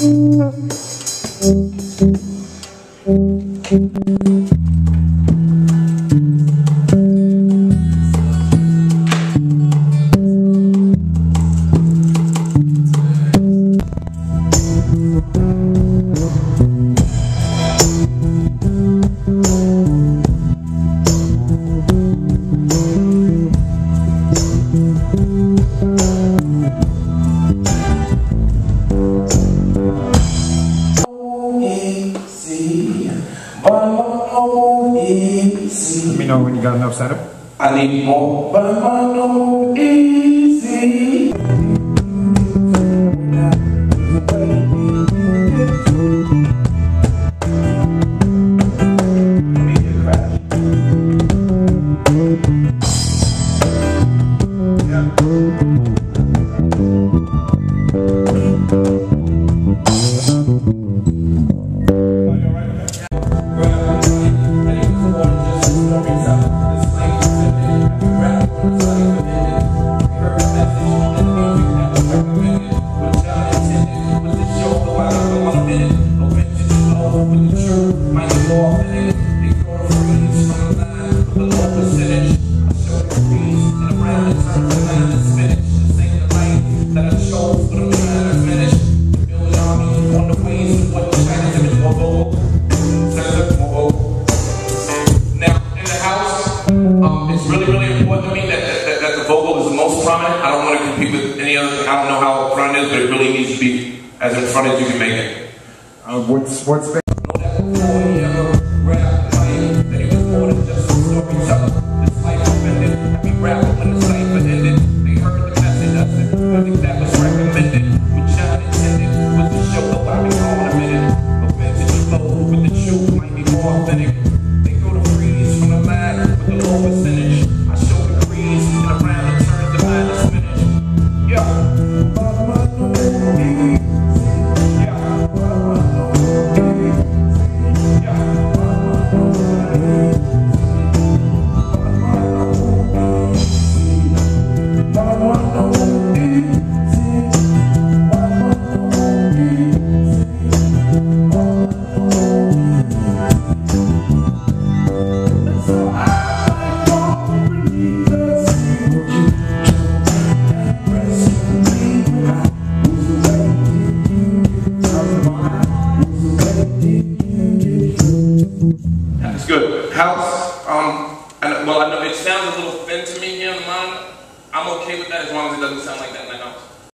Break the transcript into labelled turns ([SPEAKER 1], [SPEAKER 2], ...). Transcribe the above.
[SPEAKER 1] Let me know when you got enough setup.
[SPEAKER 2] I need more, but I know easy. It's really, really important to me that the vocal is the most prominent. I don't want to compete with any other thing. I don't know how front it is, but it really needs to be as in front as you can make it.
[SPEAKER 1] What's been?
[SPEAKER 2] It's good. House, well, I know it sounds a little thin to me here in the monitor. I'm okay with that as long as it doesn't sound like that in the house.